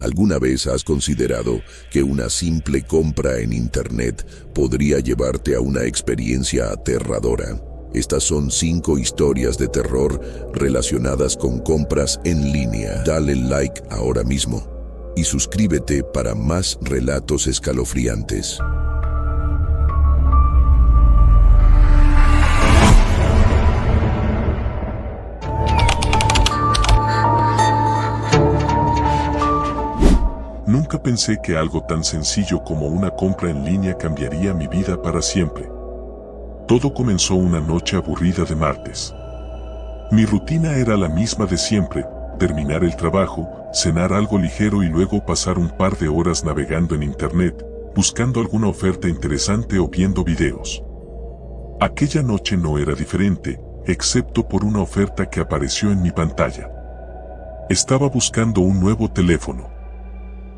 ¿Alguna vez has considerado que una simple compra en Internet podría llevarte a una experiencia aterradora? Estas son 5 historias de terror relacionadas con compras en línea. Dale like ahora mismo y suscríbete para más relatos escalofriantes. Nunca pensé que algo tan sencillo como una compra en línea cambiaría mi vida para siempre. Todo comenzó una noche aburrida de martes. Mi rutina era la misma de siempre: terminar el trabajo, cenar algo ligero y luego pasar un par de horas navegando en Internet, buscando alguna oferta interesante o viendo videos. Aquella noche no era diferente, excepto por una oferta que apareció en mi pantalla. Estaba buscando un nuevo teléfono.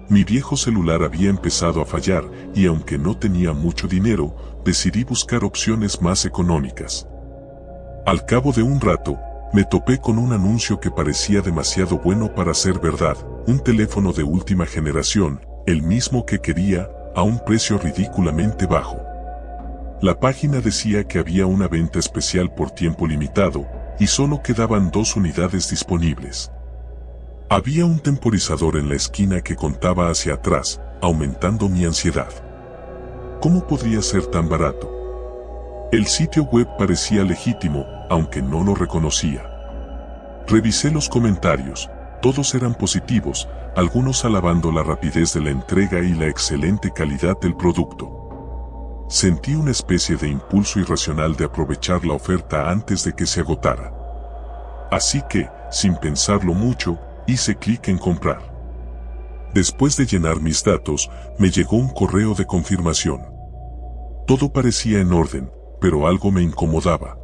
Mi viejo celular había empezado a fallar y aunque no tenía mucho dinero, decidí buscar opciones más económicas. Al cabo de un rato, me topé con un anuncio que parecía demasiado bueno para ser verdad: un teléfono de última generación, el mismo que quería, a un precio ridículamente bajo. La página decía que había una venta especial por tiempo limitado y solo quedaban 2 unidades disponibles. Había un temporizador en la esquina que contaba hacia atrás, aumentando mi ansiedad. ¿Cómo podría ser tan barato? El sitio web parecía legítimo, aunque no lo reconocía. Revisé los comentarios, todos eran positivos, algunos alabando la rapidez de la entrega y la excelente calidad del producto. Sentí una especie de impulso irracional de aprovechar la oferta antes de que se agotara. Así que, sin pensarlo mucho, hice clic en comprar. Después de llenar mis datos, me llegó un correo de confirmación. Todo parecía en orden, pero algo me incomodaba.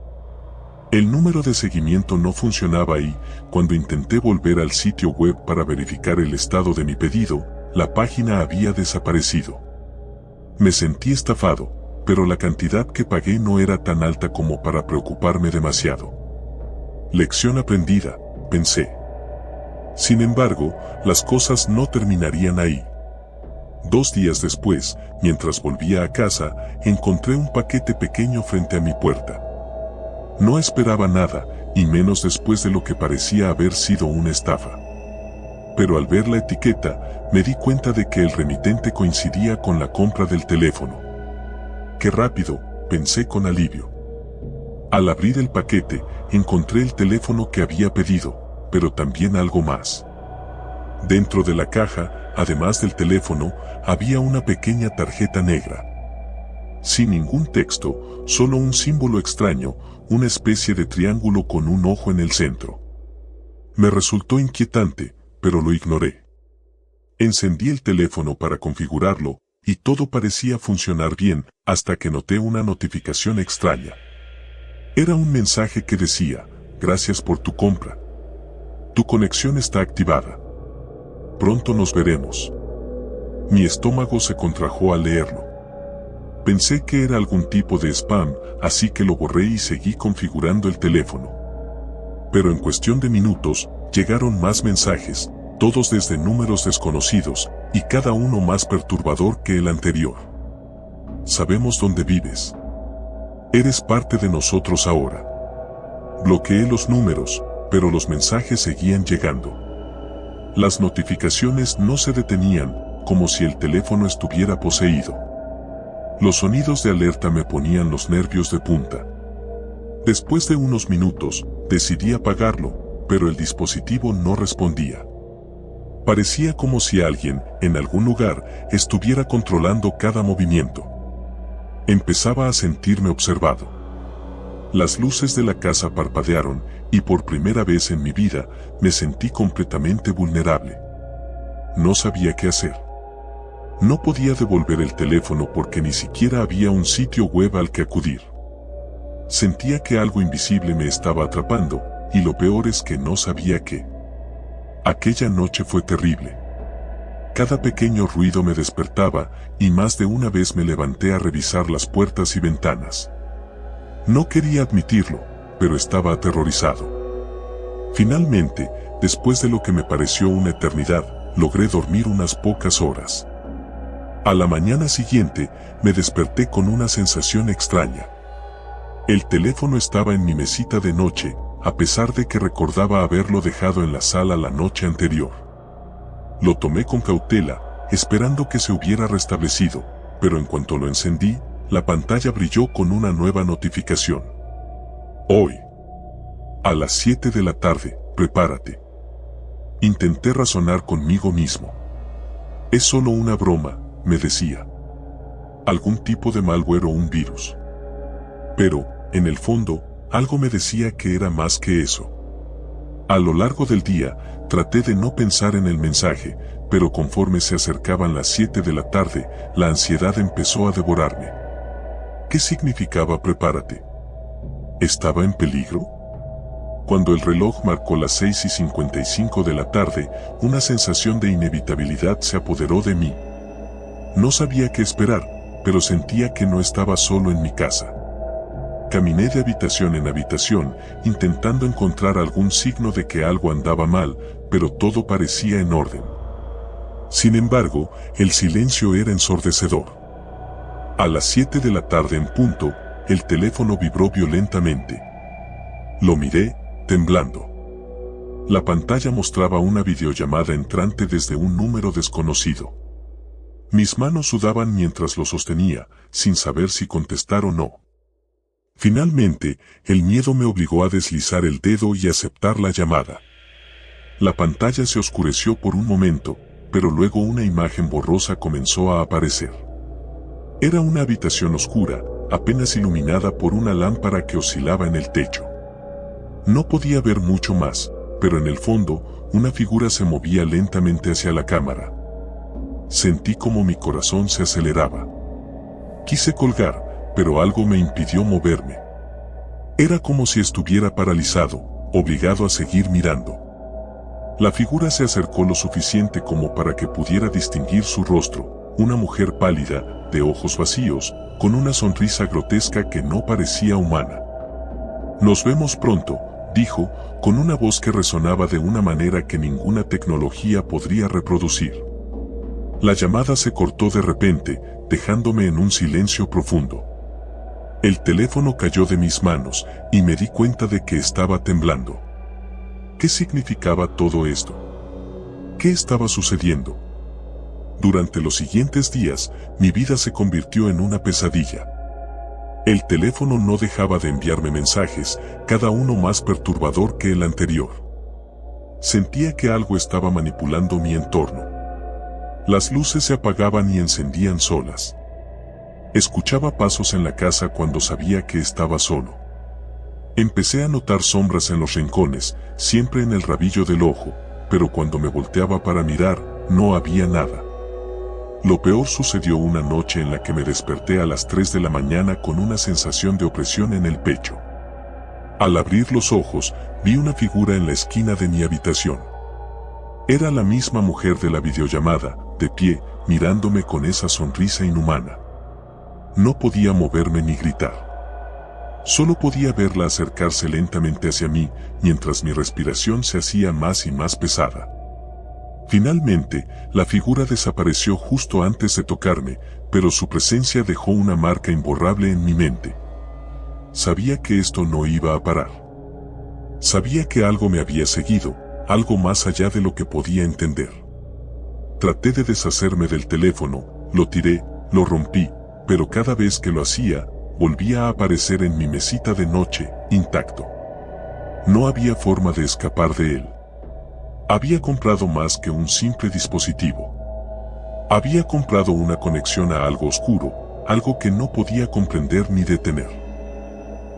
El número de seguimiento no funcionaba y, cuando intenté volver al sitio web para verificar el estado de mi pedido, la página había desaparecido. Me sentí estafado, pero la cantidad que pagué no era tan alta como para preocuparme demasiado. Lección aprendida, pensé. Sin embargo, las cosas no terminarían ahí. 2 días después, mientras volvía a casa, encontré un paquete pequeño frente a mi puerta. No esperaba nada, y menos después de lo que parecía haber sido una estafa. Pero al ver la etiqueta, me di cuenta de que el remitente coincidía con la compra del teléfono. ¡Qué rápido!, pensé con alivio. Al abrir el paquete, encontré el teléfono que había pedido, pero también algo más. Dentro de la caja, además del teléfono, había una pequeña tarjeta negra. Sin ningún texto, solo un símbolo extraño, una especie de triángulo con un ojo en el centro. Me resultó inquietante, pero lo ignoré. Encendí el teléfono para configurarlo, y todo parecía funcionar bien, hasta que noté una notificación extraña. Era un mensaje que decía: "Gracias por tu compra. Tu conexión está activada. Pronto nos veremos". Mi estómago se contrajo al leerlo. Pensé que era algún tipo de spam, así que lo borré y seguí configurando el teléfono. Pero en cuestión de minutos, llegaron más mensajes, todos desde números desconocidos, y cada uno más perturbador que el anterior. "Sabemos dónde vives. Eres parte de nosotros ahora". Bloqueé los números, pero los mensajes seguían llegando. Las notificaciones no se detenían, como si el teléfono estuviera poseído. Los sonidos de alerta me ponían los nervios de punta. Después de unos minutos, decidí apagarlo, pero el dispositivo no respondía. Parecía como si alguien, en algún lugar, estuviera controlando cada movimiento. Empezaba a sentirme observado. Las luces de la casa parpadearon, y por primera vez en mi vida, me sentí completamente vulnerable. No sabía qué hacer. No podía devolver el teléfono porque ni siquiera había un sitio web al que acudir. Sentía que algo invisible me estaba atrapando, y lo peor es que no sabía qué. Aquella noche fue terrible. Cada pequeño ruido me despertaba, y más de una vez me levanté a revisar las puertas y ventanas. No quería admitirlo, pero estaba aterrorizado. Finalmente, después de lo que me pareció una eternidad, logré dormir unas pocas horas. A la mañana siguiente, me desperté con una sensación extraña. El teléfono estaba en mi mesita de noche, a pesar de que recordaba haberlo dejado en la sala la noche anterior. Lo tomé con cautela, esperando que se hubiera restablecido, pero en cuanto lo encendí, la pantalla brilló con una nueva notificación. Hoy, a las 7 de la tarde, prepárate. Intenté razonar conmigo mismo. Es solo una broma, me decía. Algún tipo de malware o un virus. Pero, en el fondo, algo me decía que era más que eso. A lo largo del día, traté de no pensar en el mensaje, pero conforme se acercaban las 7 de la tarde, la ansiedad empezó a devorarme. ¿Qué significaba prepárate? ¿Estaba en peligro? Cuando el reloj marcó las 6:55 de la tarde, una sensación de inevitabilidad se apoderó de mí. No sabía qué esperar, pero sentía que no estaba solo en mi casa. Caminé de habitación en habitación, intentando encontrar algún signo de que algo andaba mal, pero todo parecía en orden. Sin embargo, el silencio era ensordecedor. A las 7 de la tarde en punto, el teléfono vibró violentamente. Lo miré, temblando. La pantalla mostraba una videollamada entrante desde un número desconocido. Mis manos sudaban mientras lo sostenía, sin saber si contestar o no. Finalmente, el miedo me obligó a deslizar el dedo y aceptar la llamada. La pantalla se oscureció por un momento, pero luego una imagen borrosa comenzó a aparecer. Era una habitación oscura, apenas iluminada por una lámpara que oscilaba en el techo. No podía ver mucho más, pero en el fondo, una figura se movía lentamente hacia la cámara. Sentí como mi corazón se aceleraba. Quise colgar, pero algo me impidió moverme. Era como si estuviera paralizado, obligado a seguir mirando. La figura se acercó lo suficiente como para que pudiera distinguir su rostro, una mujer pálida, de ojos vacíos, con una sonrisa grotesca que no parecía humana. «Nos vemos pronto», dijo, con una voz que resonaba de una manera que ninguna tecnología podría reproducir. La llamada se cortó de repente, dejándome en un silencio profundo. El teléfono cayó de mis manos, y me di cuenta de que estaba temblando. ¿Qué significaba todo esto? ¿Qué estaba sucediendo? Durante los siguientes días, mi vida se convirtió en una pesadilla. El teléfono no dejaba de enviarme mensajes, cada uno más perturbador que el anterior. Sentía que algo estaba manipulando mi entorno. Las luces se apagaban y encendían solas. Escuchaba pasos en la casa cuando sabía que estaba solo. Empecé a notar sombras en los rincones, siempre en el rabillo del ojo, pero cuando me volteaba para mirar, no había nada. Lo peor sucedió una noche en la que me desperté a las 3 de la mañana con una sensación de opresión en el pecho. Al abrir los ojos, vi una figura en la esquina de mi habitación. Era la misma mujer de la videollamada, de pie, mirándome con esa sonrisa inhumana. No podía moverme ni gritar. Solo podía verla acercarse lentamente hacia mí, mientras mi respiración se hacía más y más pesada. Finalmente, la figura desapareció justo antes de tocarme, pero su presencia dejó una marca imborrable en mi mente. Sabía que esto no iba a parar. Sabía que algo me había seguido, algo más allá de lo que podía entender. Traté de deshacerme del teléfono, lo tiré, lo rompí, pero cada vez que lo hacía, volvía a aparecer en mi mesita de noche, intacto. No había forma de escapar de él. Había comprado más que un simple dispositivo. Había comprado una conexión a algo oscuro, algo que no podía comprender ni detener.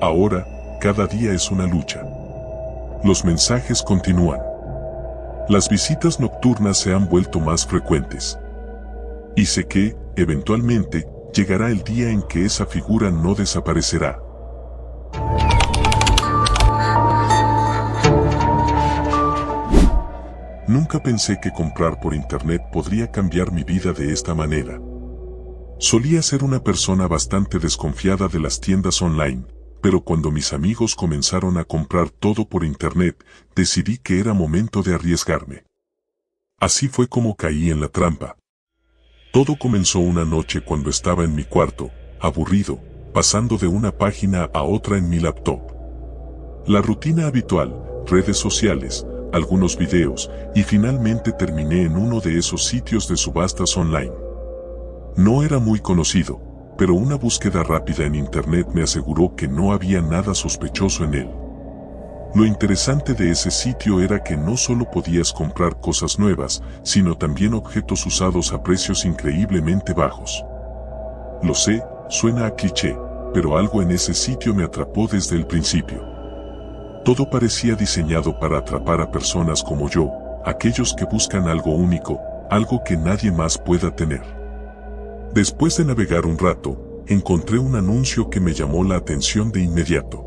Ahora, cada día es una lucha. Los mensajes continúan. Las visitas nocturnas se han vuelto más frecuentes. Y sé que, eventualmente, llegará el día en que esa figura no desaparecerá. Nunca pensé que comprar por internet podría cambiar mi vida de esta manera. Solía ser una persona bastante desconfiada de las tiendas online, pero cuando mis amigos comenzaron a comprar todo por internet, decidí que era momento de arriesgarme. Así fue como caí en la trampa. Todo comenzó una noche cuando estaba en mi cuarto, aburrido, pasando de una página a otra en mi laptop. La rutina habitual, redes sociales, algunos videos, y finalmente terminé en uno de esos sitios de subastas online. No era muy conocido, pero una búsqueda rápida en internet me aseguró que no había nada sospechoso en él. Lo interesante de ese sitio era que no solo podías comprar cosas nuevas, sino también objetos usados a precios increíblemente bajos. Lo sé, suena a cliché, pero algo en ese sitio me atrapó desde el principio. Todo parecía diseñado para atrapar a personas como yo, aquellos que buscan algo único, algo que nadie más pueda tener. Después de navegar un rato, encontré un anuncio que me llamó la atención de inmediato.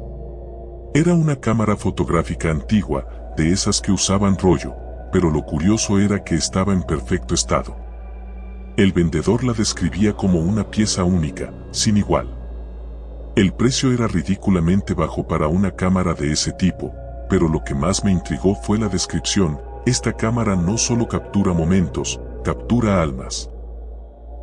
Era una cámara fotográfica antigua, de esas que usaban rollo, pero lo curioso era que estaba en perfecto estado. El vendedor la describía como una pieza única, sin igual. El precio era ridículamente bajo para una cámara de ese tipo, pero lo que más me intrigó fue la descripción: esta cámara no solo captura momentos, captura almas.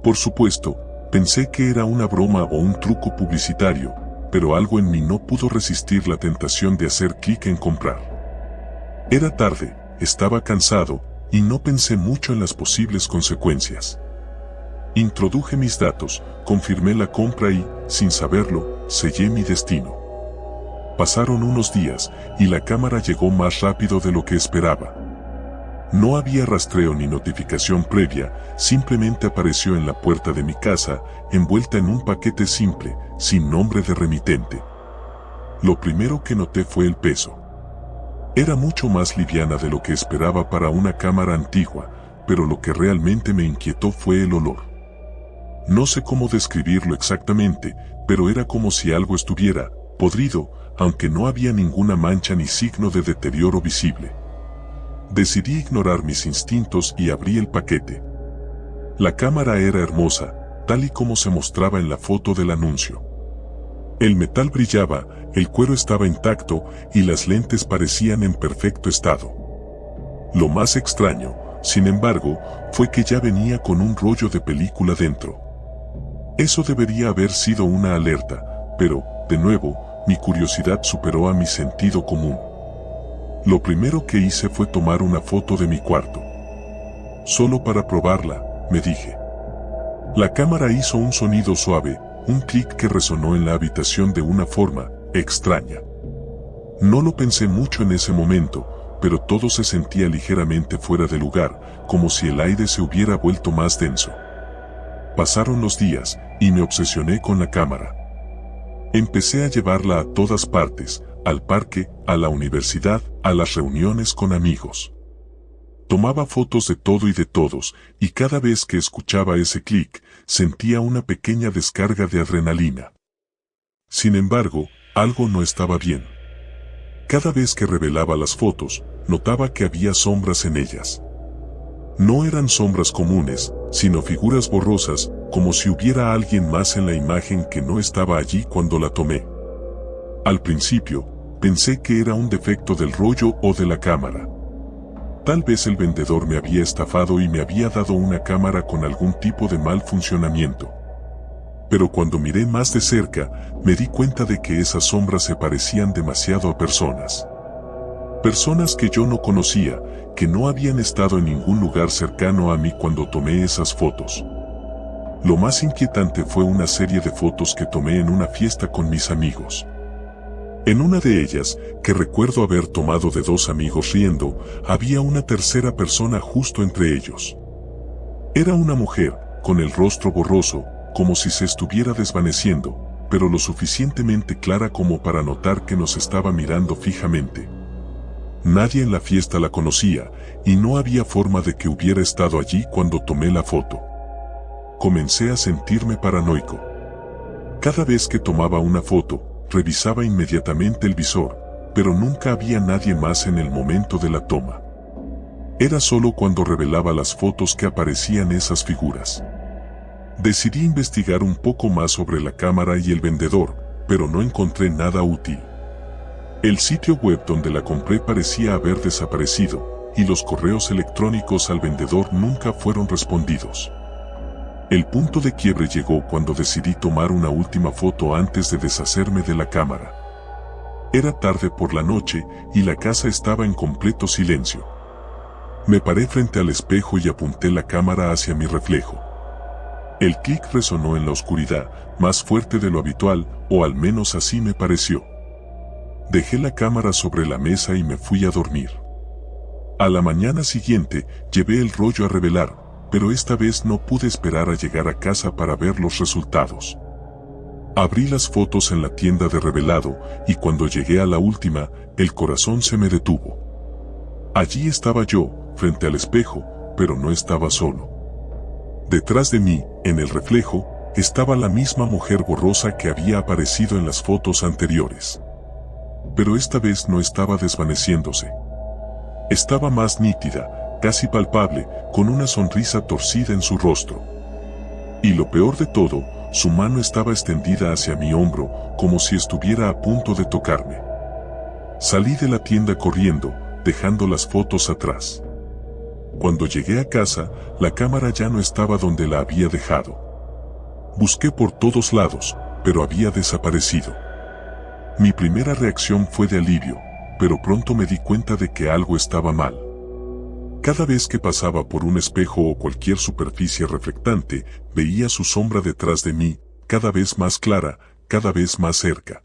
Por supuesto, pensé que era una broma o un truco publicitario, pero algo en mí no pudo resistir la tentación de hacer clic en comprar. Era tarde, estaba cansado, y no pensé mucho en las posibles consecuencias. Introduje mis datos, confirmé la compra y, sin saberlo, sellé mi destino. Pasaron unos días, y la cámara llegó más rápido de lo que esperaba. No había rastreo ni notificación previa, simplemente apareció en la puerta de mi casa, envuelta en un paquete simple, sin nombre de remitente. Lo primero que noté fue el peso. Era mucho más liviana de lo que esperaba para una cámara antigua, pero lo que realmente me inquietó fue el olor. No sé cómo describirlo exactamente, pero era como si algo estuviera podrido, aunque no había ninguna mancha ni signo de deterioro visible. Decidí ignorar mis instintos y abrí el paquete. La cámara era hermosa, tal y como se mostraba en la foto del anuncio. El metal brillaba, el cuero estaba intacto y las lentes parecían en perfecto estado. Lo más extraño, sin embargo, fue que ya venía con un rollo de película dentro. Eso debería haber sido una alerta, pero, de nuevo, mi curiosidad superó a mi sentido común. Lo primero que hice fue tomar una foto de mi cuarto. Solo para probarla, me dije. La cámara hizo un sonido suave, un clic que resonó en la habitación de una forma extraña. No lo pensé mucho en ese momento, pero todo se sentía ligeramente fuera de lugar, como si el aire se hubiera vuelto más denso. Pasaron los días, y me obsesioné con la cámara. Empecé a llevarla a todas partes, al parque, a la universidad, a las reuniones con amigos. Tomaba fotos de todo y de todos, y cada vez que escuchaba ese clic, sentía una pequeña descarga de adrenalina. Sin embargo, algo no estaba bien. Cada vez que revelaba las fotos, notaba que había sombras en ellas. No eran sombras comunes, sino figuras borrosas, como si hubiera alguien más en la imagen que no estaba allí cuando la tomé. Al principio, pensé que era un defecto del rollo o de la cámara. Tal vez el vendedor me había estafado y me había dado una cámara con algún tipo de mal funcionamiento. Pero cuando miré más de cerca, me di cuenta de que esas sombras se parecían demasiado a personas. Personas que yo no conocía, que no habían estado en ningún lugar cercano a mí cuando tomé esas fotos. Lo más inquietante fue una serie de fotos que tomé en una fiesta con mis amigos. En una de ellas, que recuerdo haber tomado de dos amigos riendo, había una tercera persona justo entre ellos. Era una mujer, con el rostro borroso, como si se estuviera desvaneciendo, pero lo suficientemente clara como para notar que nos estaba mirando fijamente. Nadie en la fiesta la conocía, y no había forma de que hubiera estado allí cuando tomé la foto. Comencé a sentirme paranoico. Cada vez que tomaba una foto, revisaba inmediatamente el visor, pero nunca había nadie más en el momento de la toma. Era solo cuando revelaba las fotos que aparecían esas figuras. Decidí investigar un poco más sobre la cámara y el vendedor, pero no encontré nada útil. El sitio web donde la compré parecía haber desaparecido, y los correos electrónicos al vendedor nunca fueron respondidos. El punto de quiebre llegó cuando decidí tomar una última foto antes de deshacerme de la cámara. Era tarde por la noche y la casa estaba en completo silencio. Me paré frente al espejo y apunté la cámara hacia mi reflejo. El clic resonó en la oscuridad, más fuerte de lo habitual, o al menos así me pareció. Dejé la cámara sobre la mesa y me fui a dormir. A la mañana siguiente, llevé el rollo a revelar, pero esta vez no pude esperar a llegar a casa para ver los resultados. Abrí las fotos en la tienda de revelado, y cuando llegué a la última, el corazón se me detuvo. Allí estaba yo, frente al espejo, pero no estaba solo. Detrás de mí, en el reflejo, estaba la misma mujer borrosa que había aparecido en las fotos anteriores. Pero esta vez no estaba desvaneciéndose. Estaba más nítida, casi palpable, con una sonrisa torcida en su rostro. Y lo peor de todo, su mano estaba extendida hacia mi hombro, como si estuviera a punto de tocarme. Salí de la tienda corriendo, dejando las fotos atrás. Cuando llegué a casa, la cámara ya no estaba donde la había dejado. Busqué por todos lados, pero había desaparecido. Mi primera reacción fue de alivio, pero pronto me di cuenta de que algo estaba mal. Cada vez que pasaba por un espejo o cualquier superficie reflectante, veía su sombra detrás de mí, cada vez más clara, cada vez más cerca.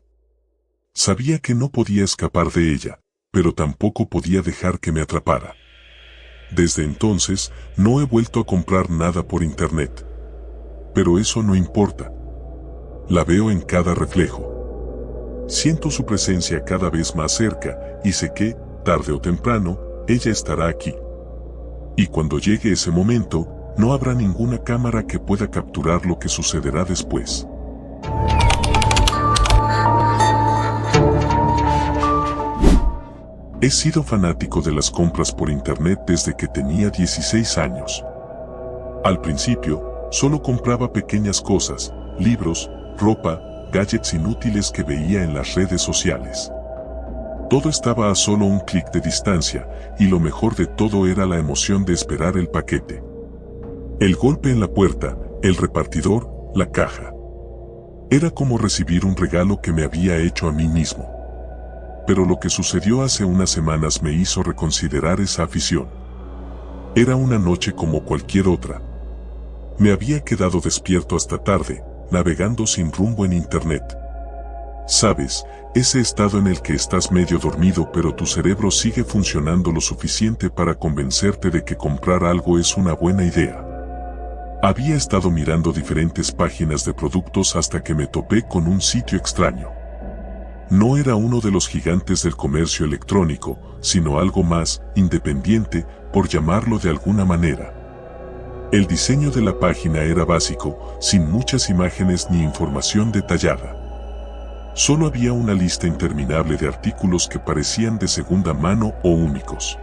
Sabía que no podía escapar de ella, pero tampoco podía dejar que me atrapara. Desde entonces, no he vuelto a comprar nada por internet. Pero eso no importa. La veo en cada reflejo. Siento su presencia cada vez más cerca, y sé que, tarde o temprano, ella estará aquí. Y cuando llegue ese momento, no habrá ninguna cámara que pueda capturar lo que sucederá después. He sido fanático de las compras por internet desde que tenía 16 años. Al principio, solo compraba pequeñas cosas, libros, ropa, gadgets inútiles que veía en las redes sociales. Todo estaba a solo un clic de distancia, y lo mejor de todo era la emoción de esperar el paquete. El golpe en la puerta, el repartidor, la caja. Era como recibir un regalo que me había hecho a mí mismo. Pero lo que sucedió hace unas semanas me hizo reconsiderar esa afición. Era una noche como cualquier otra. Me había quedado despierto hasta tarde, navegando sin rumbo en internet. Sabes, ese estado en el que estás medio dormido pero tu cerebro sigue funcionando lo suficiente para convencerte de que comprar algo es una buena idea. Había estado mirando diferentes páginas de productos hasta que me topé con un sitio extraño. No era uno de los gigantes del comercio electrónico, sino algo más independiente, por llamarlo de alguna manera. El diseño de la página era básico, sin muchas imágenes ni información detallada. Solo había una lista interminable de artículos que parecían de segunda mano o únicos.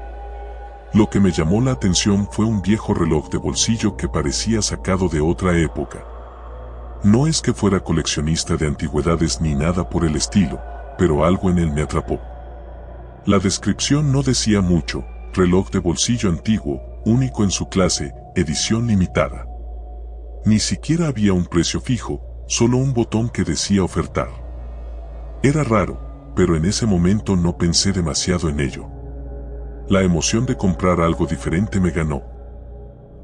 Lo que me llamó la atención fue un viejo reloj de bolsillo que parecía sacado de otra época. No es que fuera coleccionista de antigüedades ni nada por el estilo, pero algo en él me atrapó. La descripción no decía mucho: reloj de bolsillo antiguo, único en su clase, edición limitada. Ni siquiera había un precio fijo, solo un botón que decía ofertar. Era raro, pero en ese momento no pensé demasiado en ello. La emoción de comprar algo diferente me ganó.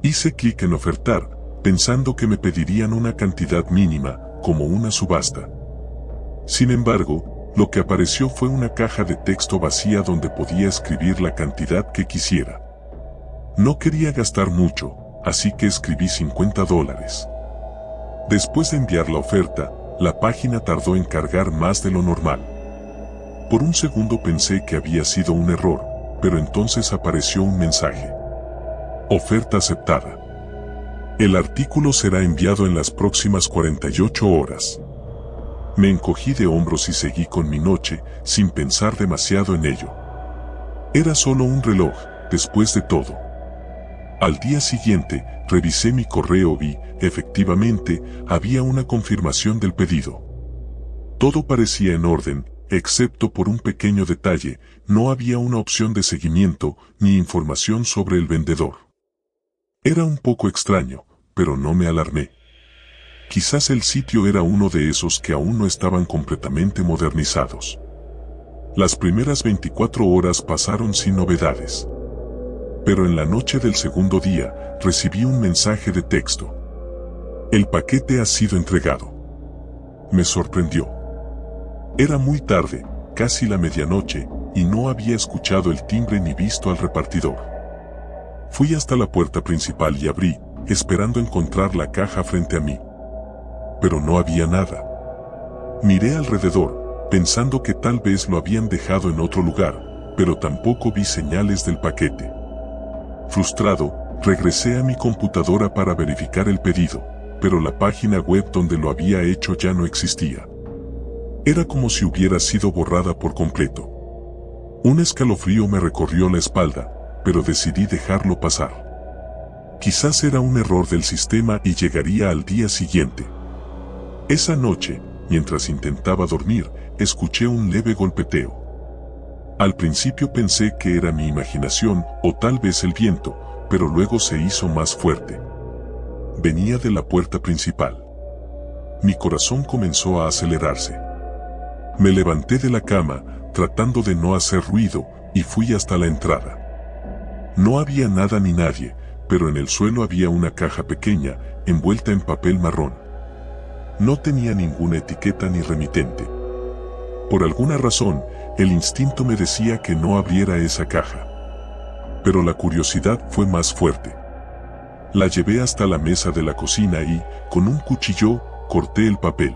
Hice clic en ofertar, pensando que me pedirían una cantidad mínima, como una subasta. Sin embargo, lo que apareció fue una caja de texto vacía donde podía escribir la cantidad que quisiera. No quería gastar mucho, así que escribí $50. Después de enviar la oferta, la página tardó en cargar más de lo normal. Por un segundo pensé que había sido un error, pero entonces apareció un mensaje. Oferta aceptada. El artículo será enviado en las próximas 48 horas. Me encogí de hombros y seguí con mi noche, sin pensar demasiado en ello. Era solo un reloj, después de todo. Al día siguiente, revisé mi correo y, efectivamente, había una confirmación del pedido. Todo parecía en orden, excepto por un pequeño detalle, no había una opción de seguimiento ni información sobre el vendedor. Era un poco extraño, pero no me alarmé. Quizás el sitio era uno de esos que aún no estaban completamente modernizados. Las primeras 24 horas pasaron sin novedades. Pero en la noche del segundo día, recibí un mensaje de texto. El paquete ha sido entregado. Me sorprendió. Era muy tarde, casi la medianoche, y no había escuchado el timbre ni visto al repartidor. Fui hasta la puerta principal y abrí, esperando encontrar la caja frente a mí. Pero no había nada. Miré alrededor, pensando que tal vez lo habían dejado en otro lugar, pero tampoco vi señales del paquete. Frustrado, regresé a mi computadora para verificar el pedido, pero la página web donde lo había hecho ya no existía. Era como si hubiera sido borrada por completo. Un escalofrío me recorrió la espalda, pero decidí dejarlo pasar. Quizás era un error del sistema y llegaría al día siguiente. Esa noche, mientras intentaba dormir, escuché un leve golpeteo. Al principio pensé que era mi imaginación o tal vez el viento, pero luego se hizo más fuerte. Venía de la puerta principal. Mi corazón comenzó a acelerarse. Me levanté de la cama, tratando de no hacer ruido, y fui hasta la entrada. No había nada ni nadie, pero en el suelo había una caja pequeña, envuelta en papel marrón. No tenía ninguna etiqueta ni remitente. Por alguna razón, el instinto me decía que no abriera esa caja. Pero la curiosidad fue más fuerte. La llevé hasta la mesa de la cocina y, con un cuchillo, corté el papel.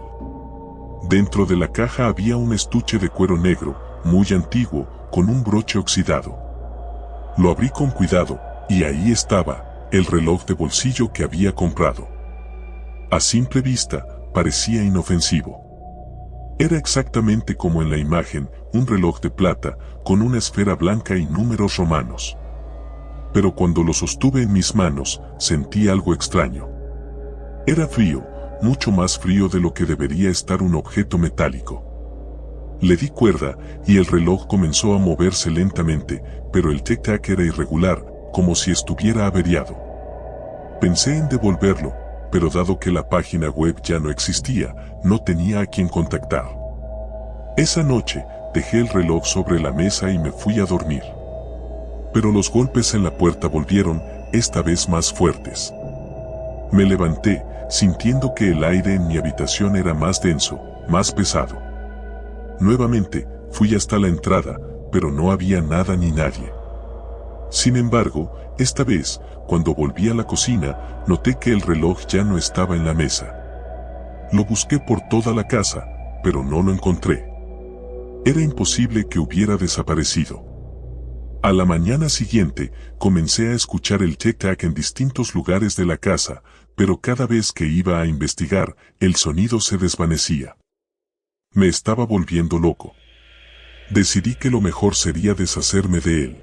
Dentro de la caja había un estuche de cuero negro, muy antiguo, con un broche oxidado. Lo abrí con cuidado, y ahí estaba, el reloj de bolsillo que había comprado. A simple vista, parecía inofensivo. Era exactamente como en la imagen, un reloj de plata, con una esfera blanca y números romanos. Pero cuando lo sostuve en mis manos, sentí algo extraño. Era frío, mucho más frío de lo que debería estar un objeto metálico. Le di cuerda, y el reloj comenzó a moverse lentamente, pero el tic-tac era irregular, como si estuviera averiado. Pensé en devolverlo, pero dado que la página web ya no existía, no tenía a quien contactar. Esa noche, dejé el reloj sobre la mesa y me fui a dormir. Pero los golpes en la puerta volvieron, esta vez más fuertes. Me levanté, sintiendo que el aire en mi habitación era más denso, más pesado. Nuevamente, fui hasta la entrada, pero no había nada ni nadie. Sin embargo, esta vez, cuando volví a la cocina, noté que el reloj ya no estaba en la mesa. Lo busqué por toda la casa, pero no lo encontré. Era imposible que hubiera desaparecido. A la mañana siguiente, comencé a escuchar el tic-tac en distintos lugares de la casa, pero cada vez que iba a investigar, el sonido se desvanecía. Me estaba volviendo loco. Decidí que lo mejor sería deshacerme de él.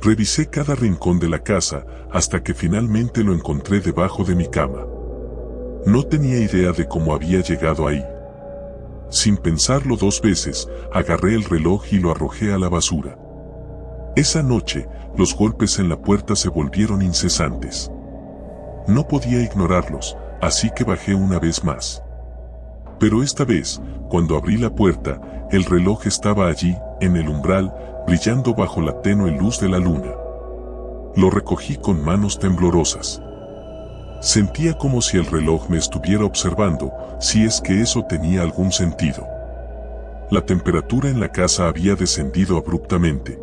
Revisé cada rincón de la casa, hasta que finalmente lo encontré debajo de mi cama. No tenía idea de cómo había llegado ahí. Sin pensarlo dos veces, agarré el reloj y lo arrojé a la basura. Esa noche, los golpes en la puerta se volvieron incesantes. No podía ignorarlos, así que bajé una vez más. Pero esta vez, cuando abrí la puerta, el reloj estaba allí, en el umbral, brillando bajo la tenue luz de la luna. Lo recogí con manos temblorosas. Sentía como si el reloj me estuviera observando, si es que eso tenía algún sentido. La temperatura en la casa había descendido abruptamente.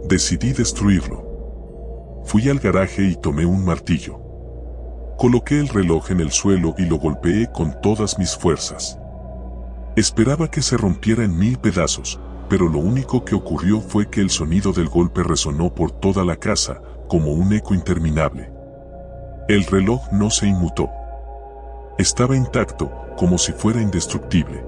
Decidí destruirlo. Fui al garaje y tomé un martillo. Coloqué el reloj en el suelo y lo golpeé con todas mis fuerzas. Esperaba que se rompiera en 1000 pedazos, pero lo único que ocurrió fue que el sonido del golpe resonó por toda la casa, como un eco interminable. El reloj no se inmutó. Estaba intacto, como si fuera indestructible.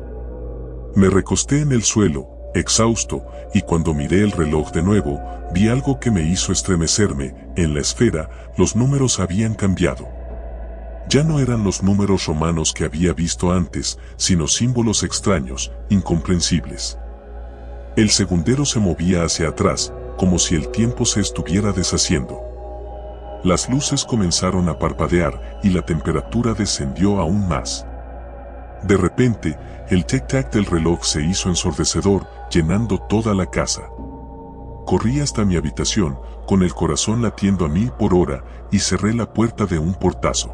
Me recosté en el suelo, exhausto, y cuando miré el reloj de nuevo, vi algo que me hizo estremecerme. En la esfera, los números habían cambiado. Ya no eran los números romanos que había visto antes, sino símbolos extraños, incomprensibles. El segundero se movía hacia atrás, como si el tiempo se estuviera deshaciendo. Las luces comenzaron a parpadear y la temperatura descendió aún más. De repente, el tic-tac del reloj se hizo ensordecedor, llenando toda la casa. Corrí hasta mi habitación, con el corazón latiendo a 1000 por hora, y cerré la puerta de un portazo.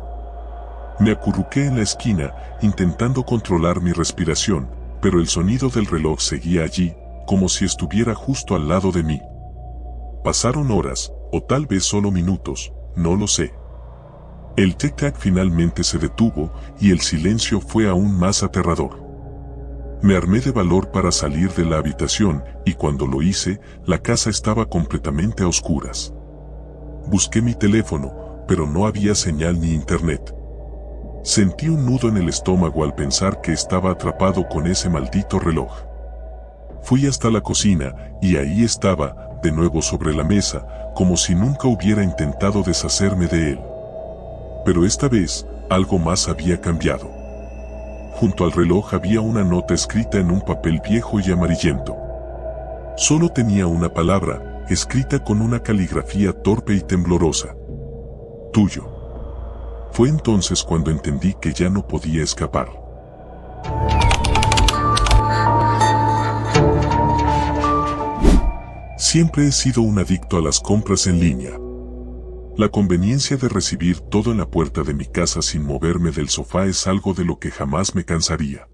Me acurruqué en la esquina, intentando controlar mi respiración, pero el sonido del reloj seguía allí, como si estuviera justo al lado de mí. Pasaron horas, o tal vez solo minutos, no lo sé. El tic-tac finalmente se detuvo, y el silencio fue aún más aterrador. Me armé de valor para salir de la habitación, y cuando lo hice, la casa estaba completamente a oscuras. Busqué mi teléfono, pero no había señal ni internet. Sentí un nudo en el estómago al pensar que estaba atrapado con ese maldito reloj. Fui hasta la cocina, y ahí estaba, de nuevo sobre la mesa, como si nunca hubiera intentado deshacerme de él. Pero esta vez, algo más había cambiado. Junto al reloj había una nota escrita en un papel viejo y amarillento. Solo tenía una palabra, escrita con una caligrafía torpe y temblorosa. Tuyo. Fue entonces cuando entendí que ya no podía escapar. Siempre he sido un adicto a las compras en línea. La conveniencia de recibir todo en la puerta de mi casa sin moverme del sofá es algo de lo que jamás me cansaría.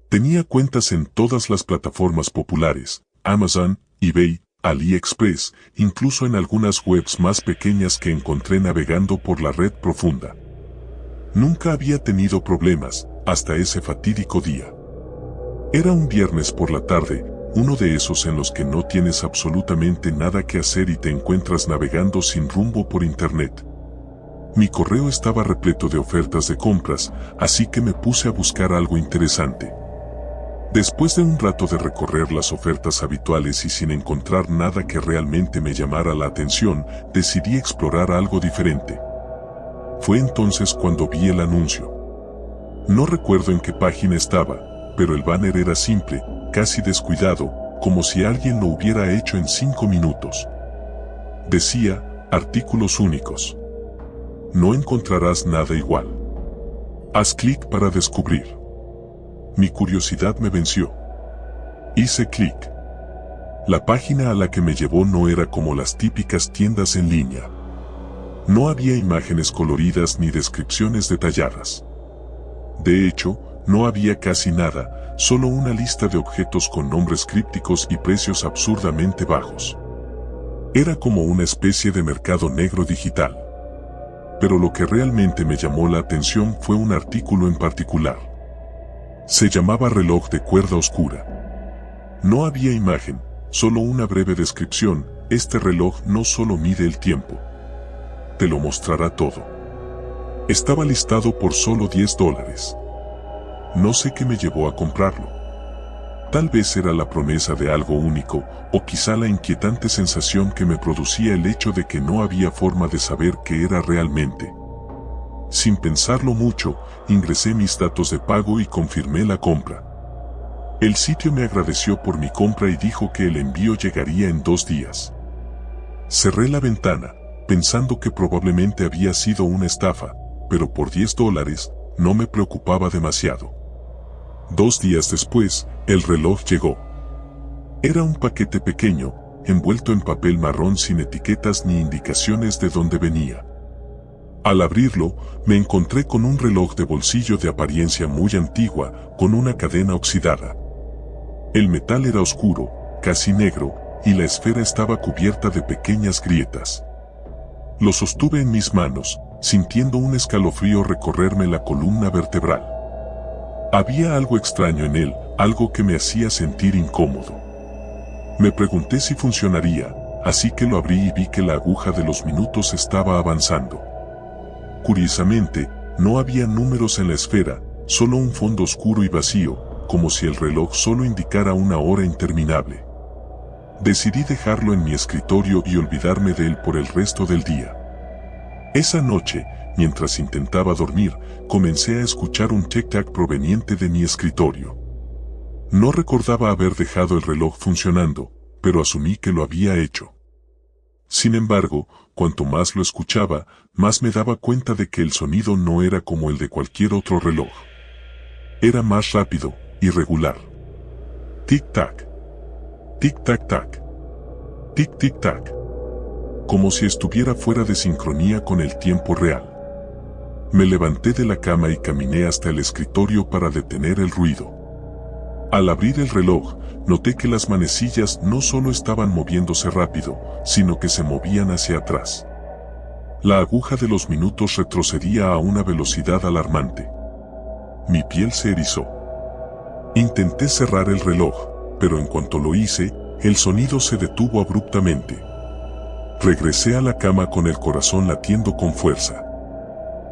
Tenía cuentas en todas las plataformas populares, Amazon, eBay, AliExpress, incluso en algunas webs más pequeñas que encontré navegando por la red profunda. Nunca había tenido problemas, hasta ese fatídico día. Era un viernes por la tarde, uno de esos en los que no tienes absolutamente nada que hacer y te encuentras navegando sin rumbo por internet. Mi correo estaba repleto de ofertas de compras, así que me puse a buscar algo interesante. Después de un rato de recorrer las ofertas habituales y sin encontrar nada que realmente me llamara la atención, decidí explorar algo diferente. Fue entonces cuando vi el anuncio. No recuerdo en qué página estaba, pero el banner era simple, casi descuidado, como si alguien lo hubiera hecho en 5 minutos. Decía, artículos únicos. No encontrarás nada igual. Haz clic para descubrir. Mi curiosidad me venció. Hice clic. La página a la que me llevó no era como las típicas tiendas en línea. No había imágenes coloridas ni descripciones detalladas. De hecho, no había casi nada, solo una lista de objetos con nombres crípticos y precios absurdamente bajos. Era como una especie de mercado negro digital. Pero lo que realmente me llamó la atención fue un artículo en particular. Se llamaba reloj de cuerda oscura. No había imagen, solo una breve descripción. Este reloj no solo mide el tiempo, te lo mostrará todo. Estaba listado por solo $10. No sé qué me llevó a comprarlo. Tal vez era la promesa de algo único, o quizá la inquietante sensación que me producía el hecho de que no había forma de saber qué era realmente. Sin pensarlo mucho, ingresé mis datos de pago y confirmé la compra. El sitio me agradeció por mi compra y dijo que el envío llegaría en 2 días. Cerré la ventana, pensando que probablemente había sido una estafa, pero por $10 no me preocupaba demasiado. 2 días después, el reloj llegó. Era un paquete pequeño, envuelto en papel marrón sin etiquetas ni indicaciones de dónde venía. Al abrirlo, me encontré con un reloj de bolsillo de apariencia muy antigua, con una cadena oxidada. El metal era oscuro, casi negro, y la esfera estaba cubierta de pequeñas grietas. Lo sostuve en mis manos, sintiendo un escalofrío recorrerme la columna vertebral. Había algo extraño en él, algo que me hacía sentir incómodo. Me pregunté si funcionaría, así que lo abrí y vi que la aguja de los minutos estaba avanzando. Curiosamente, no había números en la esfera, solo un fondo oscuro y vacío, como si el reloj solo indicara una hora interminable. Decidí dejarlo en mi escritorio y olvidarme de él por el resto del día. Esa noche, mientras intentaba dormir, comencé a escuchar un tic-tac proveniente de mi escritorio. No recordaba haber dejado el reloj funcionando, pero asumí que lo había hecho. Sin embargo, cuanto más lo escuchaba, más me daba cuenta de que el sonido no era como el de cualquier otro reloj. Era más rápido, irregular. Tic-tac. Tic-tac-tac. Tic-tic-tac. Como si estuviera fuera de sincronía con el tiempo real. Me levanté de la cama y caminé hasta el escritorio para detener el ruido. Al abrir el reloj, noté que las manecillas no solo estaban moviéndose rápido, sino que se movían hacia atrás. La aguja de los minutos retrocedía a una velocidad alarmante. Mi piel se erizó. Intenté cerrar el reloj, pero en cuanto lo hice, el sonido se detuvo abruptamente. Regresé a la cama con el corazón latiendo con fuerza.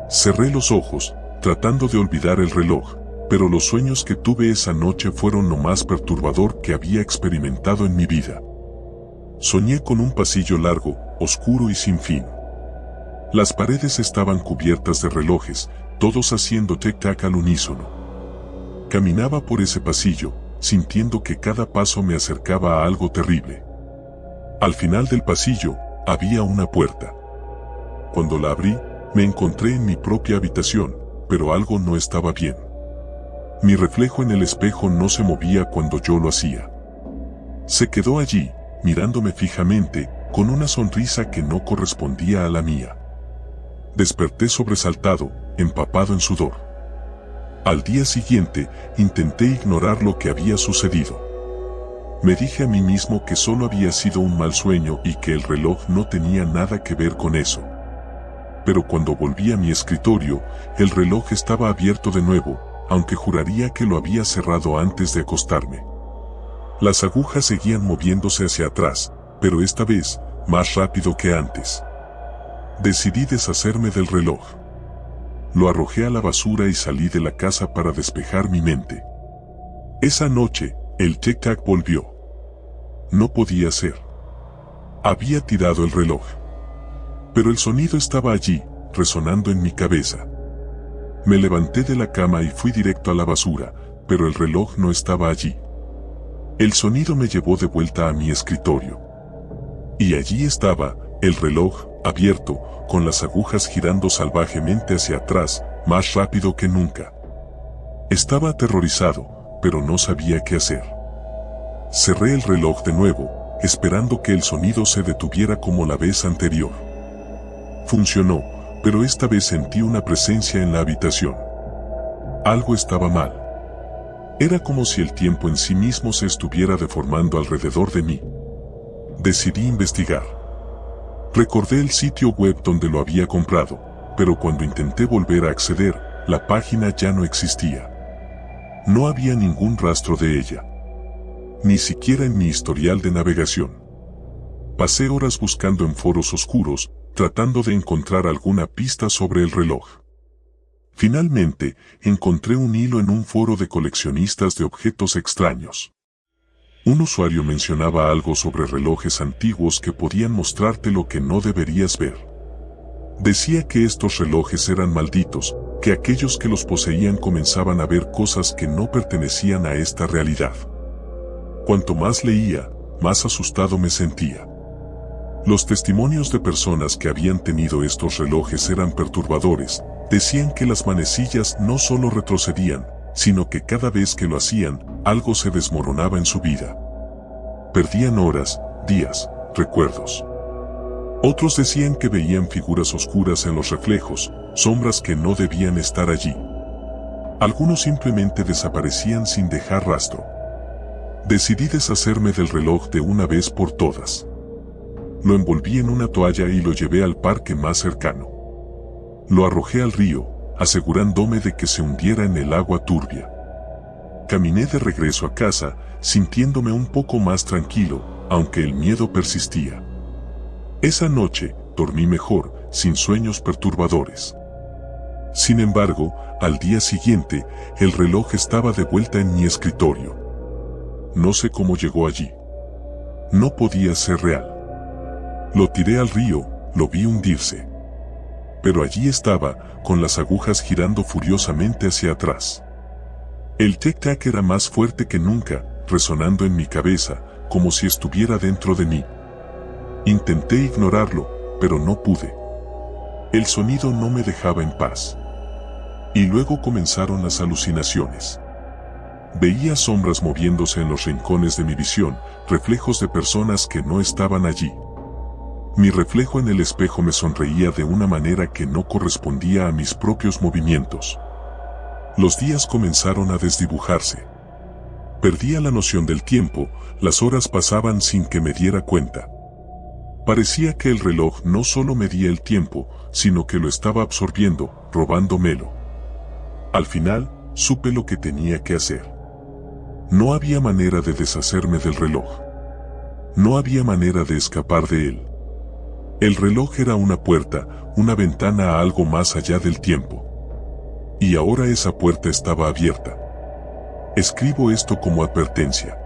Cerré los ojos, tratando de olvidar el reloj, pero los sueños que tuve esa noche fueron lo más perturbador que había experimentado en mi vida. Soñé con un pasillo largo, oscuro y sin fin. Las paredes estaban cubiertas de relojes, todos haciendo tic-tac al unísono. Caminaba por ese pasillo, sintiendo que cada paso me acercaba a algo terrible. Al final del pasillo, había una puerta. Cuando la abrí, me encontré en mi propia habitación, pero algo no estaba bien. Mi reflejo en el espejo no se movía cuando yo lo hacía. Se quedó allí, mirándome fijamente, con una sonrisa que no correspondía a la mía. Desperté sobresaltado, empapado en sudor. Al día siguiente, intenté ignorar lo que había sucedido. Me dije a mí mismo que solo había sido un mal sueño y que el reloj no tenía nada que ver con eso. Pero cuando volví a mi escritorio, el reloj estaba abierto de nuevo, aunque juraría que lo había cerrado antes de acostarme. Las agujas seguían moviéndose hacia atrás, pero esta vez, más rápido que antes. Decidí deshacerme del reloj. Lo arrojé a la basura y salí de la casa para despejar mi mente. Esa noche, el tic-tac volvió. No podía ser. Había tirado el reloj. Pero el sonido estaba allí, resonando en mi cabeza. Me levanté de la cama y fui directo a la basura, pero el reloj no estaba allí. El sonido me llevó de vuelta a mi escritorio. Y allí estaba, el reloj, abierto, con las agujas girando salvajemente hacia atrás, más rápido que nunca. Estaba aterrorizado, pero no sabía qué hacer. Cerré el reloj de nuevo, esperando que el sonido se detuviera como la vez anterior. Funcionó, pero esta vez sentí una presencia en la habitación. Algo estaba mal. Era como si el tiempo en sí mismo se estuviera deformando alrededor de mí. Decidí investigar. Recordé el sitio web donde lo había comprado, pero cuando intenté volver a acceder, la página ya no existía. No había ningún rastro de ella. Ni siquiera en mi historial de navegación. Pasé horas buscando en foros oscuros, tratando de encontrar alguna pista sobre el reloj. Finalmente, encontré un hilo en un foro de coleccionistas de objetos extraños. Un usuario mencionaba algo sobre relojes antiguos que podían mostrarte lo que no deberías ver. Decía que estos relojes eran malditos, que aquellos que los poseían comenzaban a ver cosas que no pertenecían a esta realidad. Cuanto más leía, más asustado me sentía. Los testimonios de personas que habían tenido estos relojes eran perturbadores. Decían que las manecillas no solo retrocedían, sino que cada vez que lo hacían, algo se desmoronaba en su vida. Perdían horas, días, recuerdos. Otros decían que veían figuras oscuras en los reflejos, sombras que no debían estar allí. Algunos simplemente desaparecían sin dejar rastro. Decidí deshacerme del reloj de una vez por todas. Lo envolví en una toalla y lo llevé al parque más cercano. Lo arrojé al río, asegurándome de que se hundiera en el agua turbia. Caminé de regreso a casa, sintiéndome un poco más tranquilo, aunque el miedo persistía. Esa noche, dormí mejor, sin sueños perturbadores. Sin embargo, al día siguiente, el reloj estaba de vuelta en mi escritorio. No sé cómo llegó allí. No podía ser real. Lo tiré al río, lo vi hundirse. pero allí estaba, con las agujas girando furiosamente hacia atrás. El tic-tac era más fuerte que nunca, resonando en mi cabeza, como si estuviera dentro de mí. Intenté ignorarlo, pero no pude. El sonido no me dejaba en paz. Y luego comenzaron las alucinaciones. Veía sombras moviéndose en los rincones de mi visión, reflejos de personas que no estaban allí. Mi reflejo en el espejo me sonreía de una manera que no correspondía a mis propios movimientos. Los días comenzaron a desdibujarse. Perdía la noción del tiempo, las horas pasaban sin que me diera cuenta. Parecía que el reloj no solo medía el tiempo, sino que lo estaba absorbiendo, robándomelo. Al final, supe lo que tenía que hacer. No había manera de deshacerme del reloj. No había manera de escapar de él. El reloj era una puerta, una ventana a algo más allá del tiempo. Y ahora esa puerta estaba abierta. Escribo esto como advertencia.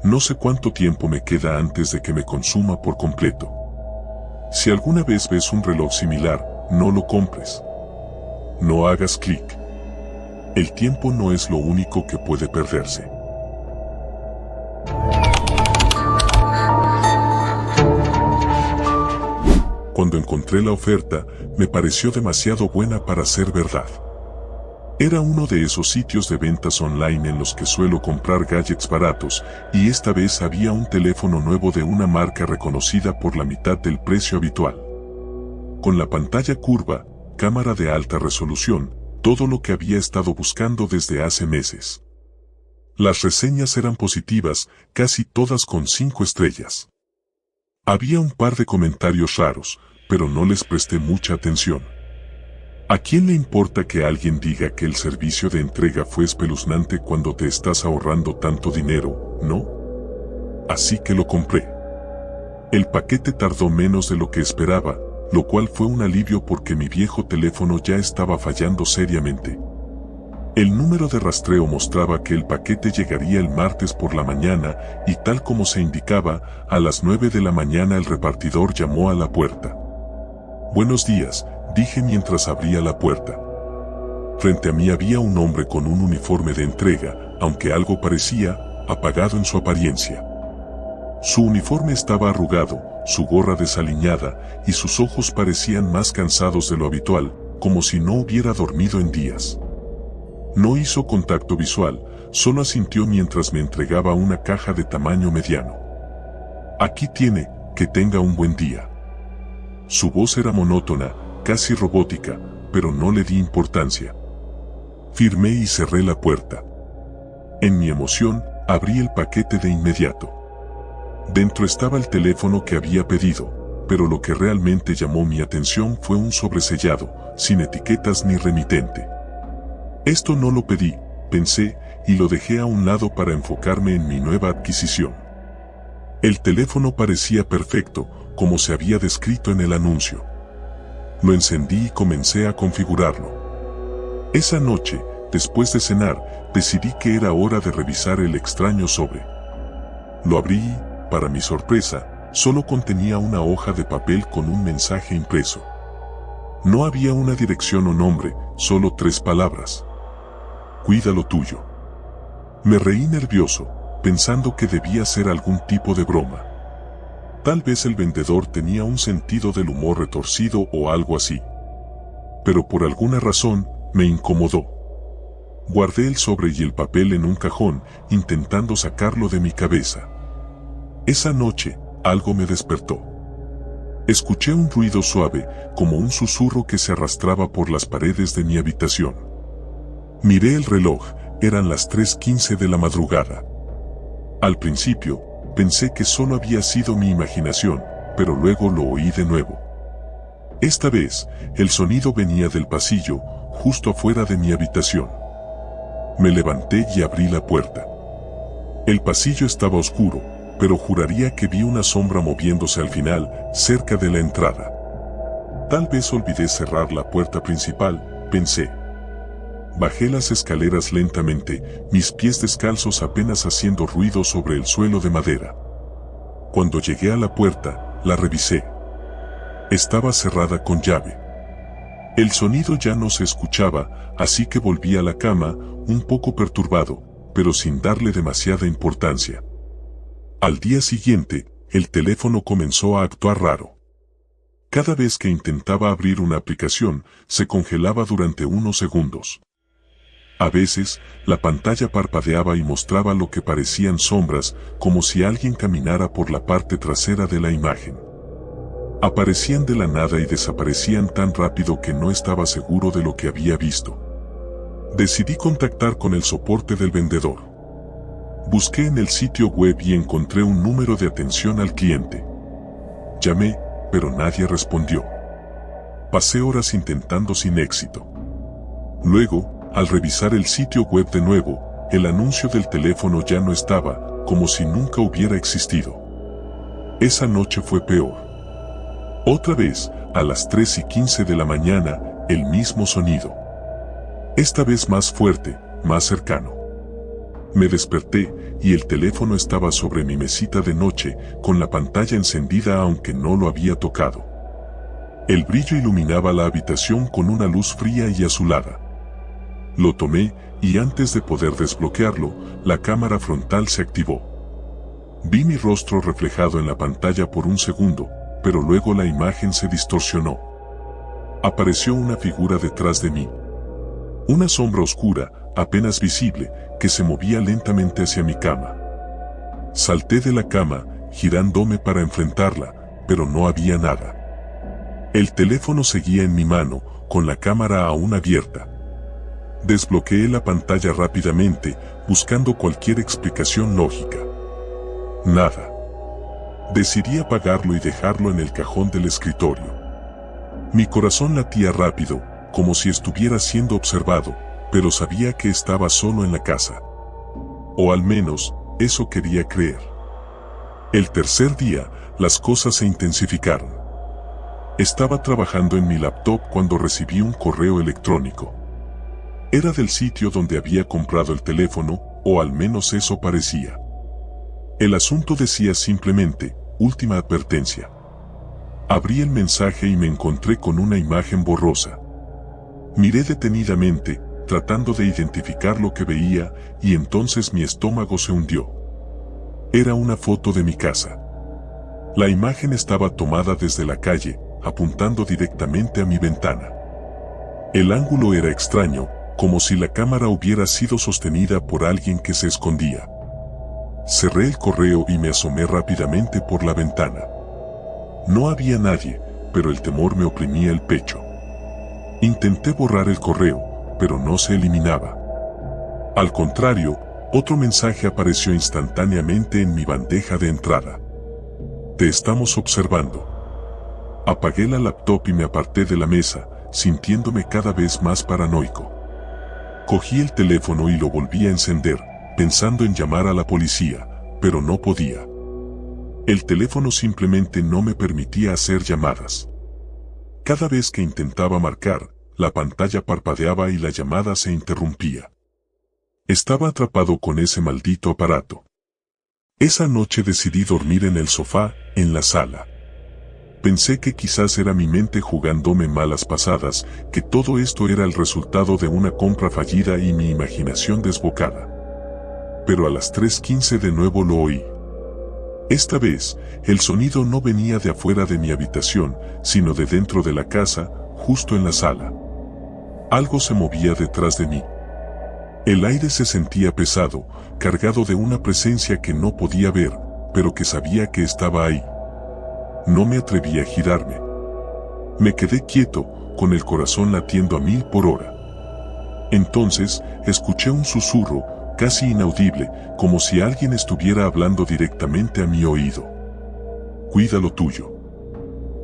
No sé cuánto tiempo me queda antes de que me consuma por completo. Si alguna vez ves un reloj similar, no lo compres. No hagas clic. El tiempo no es lo único que puede perderse. Cuando encontré la oferta, me pareció demasiado buena para ser verdad. Era uno de esos sitios de ventas online en los que suelo comprar gadgets baratos, y esta vez había un teléfono nuevo de una marca reconocida por la mitad del precio habitual. Con la pantalla curva, cámara de alta resolución, todo lo que había estado buscando desde hace meses. Las reseñas eran positivas, casi todas con 5 estrellas. Había un par de comentarios raros, pero no les presté mucha atención. ¿A quién le importa que alguien diga que el servicio de entrega fue espeluznante cuando te estás ahorrando tanto dinero, no? Así que lo compré. El paquete tardó menos de lo que esperaba, lo cual fue un alivio porque mi viejo teléfono ya estaba fallando seriamente. El número de rastreo mostraba que el paquete llegaría el martes por la mañana y tal como se indicaba, a las 9 de la mañana el repartidor llamó a la puerta. «Buenos días», dije mientras abría la puerta. Frente a mí había un hombre con un uniforme de entrega, aunque algo parecía apagado en su apariencia. Su uniforme estaba arrugado, su gorra desaliñada, y sus ojos parecían más cansados de lo habitual, como si no hubiera dormido en días. No hizo contacto visual, solo asintió mientras me entregaba una caja de tamaño mediano. «Aquí tiene, que tenga un buen día». Su voz era monótona, casi robótica, pero no le di importancia. Firmé y cerré la puerta. En mi emoción, abrí el paquete de inmediato. Dentro estaba el teléfono que había pedido, pero lo que realmente llamó mi atención fue un sobresellado, sin etiquetas ni remitente. Esto no lo pedí, pensé, y lo dejé a un lado para enfocarme en mi nueva adquisición. El teléfono parecía perfecto, como se había descrito en el anuncio. Lo encendí y comencé a configurarlo. Esa noche, después de cenar, decidí que era hora de revisar el extraño sobre. Lo abrí y, para mi sorpresa, solo contenía una hoja de papel con un mensaje impreso. No había una dirección o nombre, solo 3 palabras. «Cuida lo tuyo». Me reí nervioso, pensando que debía ser algún tipo de broma. Tal vez el vendedor tenía un sentido del humor retorcido o algo así. Pero por alguna razón, me incomodó. Guardé el sobre y el papel en un cajón, intentando sacarlo de mi cabeza. Esa noche, algo me despertó. Escuché un ruido suave, como un susurro que se arrastraba por las paredes de mi habitación. Miré el reloj, eran las 3:15 de la madrugada. Al principio, pensé que solo había sido mi imaginación, pero luego lo oí de nuevo. Esta vez, el sonido venía del pasillo, justo afuera de mi habitación. Me levanté y abrí la puerta. El pasillo estaba oscuro, pero juraría que vi una sombra moviéndose al final, cerca de la entrada. Tal vez olvidé cerrar la puerta principal, pensé. Bajé las escaleras lentamente, mis pies descalzos apenas haciendo ruido sobre el suelo de madera. Cuando llegué a la puerta, la revisé. Estaba cerrada con llave. El sonido ya no se escuchaba, así que volví a la cama, un poco perturbado, pero sin darle demasiada importancia. Al día siguiente, el teléfono comenzó a actuar raro. Cada vez que intentaba abrir una aplicación, se congelaba durante unos segundos. A veces, la pantalla parpadeaba y mostraba lo que parecían sombras, como si alguien caminara por la parte trasera de la imagen. Aparecían de la nada y desaparecían tan rápido que no estaba seguro de lo que había visto. Decidí contactar con el soporte del vendedor. Busqué en el sitio web y encontré un número de atención al cliente. Llamé, pero nadie respondió. Pasé horas intentando sin éxito. Luego, al revisar el sitio web de nuevo, el anuncio del teléfono ya no estaba, como si nunca hubiera existido. Esa noche fue peor. Otra vez, a las 3:15 de la mañana, el mismo sonido. Esta vez más fuerte, más cercano. Me desperté, y el teléfono estaba sobre mi mesita de noche, con la pantalla encendida aunque no lo había tocado. El brillo iluminaba la habitación con una luz fría y azulada. Lo tomé, y antes de poder desbloquearlo, la cámara frontal se activó. Vi mi rostro reflejado en la pantalla por un segundo, pero luego la imagen se distorsionó. Apareció una figura detrás de mí. Una sombra oscura, apenas visible, que se movía lentamente hacia mi cama. Salté de la cama, girándome para enfrentarla, pero no había nada. El teléfono seguía en mi mano, con la cámara aún abierta. Desbloqueé la pantalla rápidamente, buscando cualquier explicación lógica. Nada. Decidí apagarlo y dejarlo en el cajón del escritorio. Mi corazón latía rápido, como si estuviera siendo observado, pero sabía que estaba solo en la casa. O al menos, eso quería creer. El tercer día, las cosas se intensificaron. Estaba trabajando en mi laptop cuando recibí un correo electrónico. Era del sitio donde había comprado el teléfono, o al menos eso parecía. El asunto decía simplemente, última advertencia. Abrí el mensaje y me encontré con una imagen borrosa. Miré detenidamente, tratando de identificar lo que veía, y entonces mi estómago se hundió. Era una foto de mi casa. La imagen estaba tomada desde la calle, apuntando directamente a mi ventana. El ángulo era extraño, como si la cámara hubiera sido sostenida por alguien que se escondía. Cerré el correo y me asomé rápidamente por la ventana. No había nadie, pero el temor me oprimía el pecho. Intenté borrar el correo, pero no se eliminaba. Al contrario, otro mensaje apareció instantáneamente en mi bandeja de entrada. Te estamos observando. Apagué la laptop y me aparté de la mesa, sintiéndome cada vez más paranoico. Cogí el teléfono y lo volví a encender, pensando en llamar a la policía, pero no podía. El teléfono simplemente no me permitía hacer llamadas. Cada vez que intentaba marcar, la pantalla parpadeaba y la llamada se interrumpía. Estaba atrapado con ese maldito aparato. Esa noche decidí dormir en el sofá, en la sala. Pensé que quizás era mi mente jugándome malas pasadas, que todo esto era el resultado de una compra fallida y mi imaginación desbocada. Pero a las 3:15 de nuevo lo oí. Esta vez, el sonido no venía de afuera de mi habitación, sino de dentro de la casa, justo en la sala. Algo se movía detrás de mí. El aire se sentía pesado, cargado de una presencia que no podía ver, pero que sabía que estaba ahí. No me atreví a girarme. Me quedé quieto, con el corazón latiendo a 1000 por hora. Entonces, escuché un susurro, casi inaudible, como si alguien estuviera hablando directamente a mi oído. Cuida lo tuyo.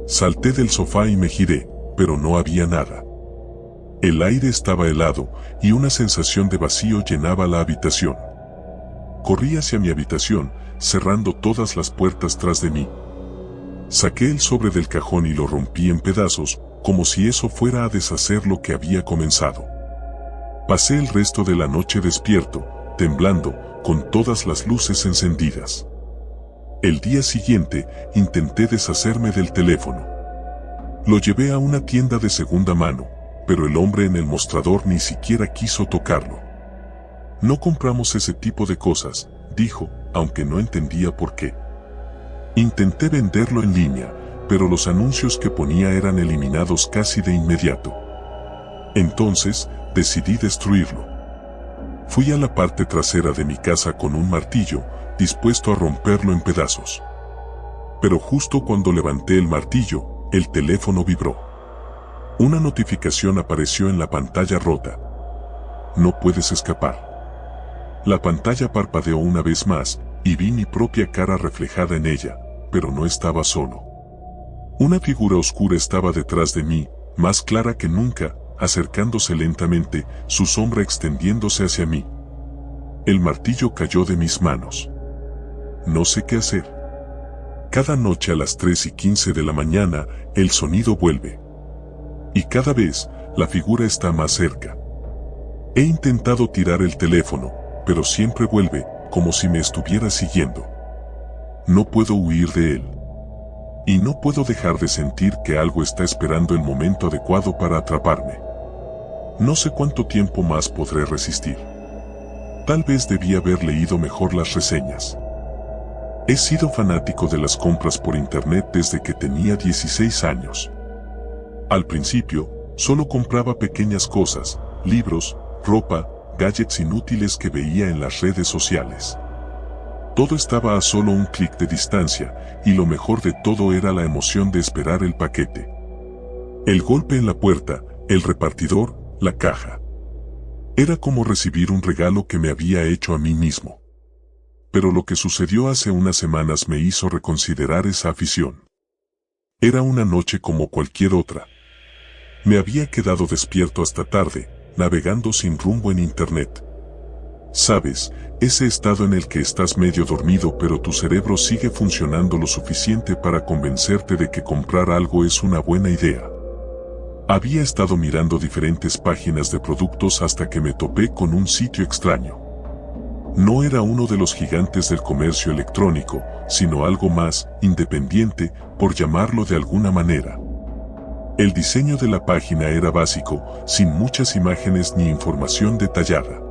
Salté del sofá y me giré, pero no había nada. El aire estaba helado, y una sensación de vacío llenaba la habitación. Corrí hacia mi habitación, cerrando todas las puertas tras de mí. Saqué el sobre del cajón y lo rompí en pedazos, como si eso fuera a deshacer lo que había comenzado. Pasé el resto de la noche despierto, temblando, con todas las luces encendidas. El día siguiente, intenté deshacerme del teléfono. Lo llevé a una tienda de segunda mano, pero el hombre en el mostrador ni siquiera quiso tocarlo. No compramos ese tipo de cosas, dijo, aunque no entendía por qué. Intenté venderlo en línea, pero los anuncios que ponía eran eliminados casi de inmediato. Entonces, decidí destruirlo. Fui a la parte trasera de mi casa con un martillo, dispuesto a romperlo en pedazos. Pero justo cuando levanté el martillo, el teléfono vibró. Una notificación apareció en la pantalla rota. No puedes escapar. La pantalla parpadeó una vez más, y vi mi propia cara reflejada en ella, pero no estaba solo. Una figura oscura estaba detrás de mí, más clara que nunca, acercándose lentamente, su sombra extendiéndose hacia mí. El martillo cayó de mis manos. No sé qué hacer. Cada noche a las 3:15 de la mañana, el sonido vuelve. Y cada vez, la figura está más cerca. He intentado tirar el teléfono, pero siempre vuelve, como si me estuviera siguiendo. No puedo huir de él. Y no puedo dejar de sentir que algo está esperando el momento adecuado para atraparme. No sé cuánto tiempo más podré resistir. Tal vez debí haber leído mejor las reseñas. He sido fanático de las compras por internet desde que tenía 16 años. Al principio, solo compraba pequeñas cosas, libros, ropa, gadgets inútiles que veía en las redes sociales. Todo estaba a solo un clic de distancia, y lo mejor de todo era la emoción de esperar el paquete. El golpe en la puerta, el repartidor, la caja. Era como recibir un regalo que me había hecho a mí mismo. Pero lo que sucedió hace unas semanas me hizo reconsiderar esa afición. Era una noche como cualquier otra. Me había quedado despierto hasta tarde, navegando sin rumbo en internet. Sabes, ese estado en el que estás medio dormido pero tu cerebro sigue funcionando lo suficiente para convencerte de que comprar algo es una buena idea. Había estado mirando diferentes páginas de productos hasta que me topé con un sitio extraño. No era uno de los gigantes del comercio electrónico, sino algo más independiente, por llamarlo de alguna manera. El diseño de la página era básico, sin muchas imágenes ni información detallada.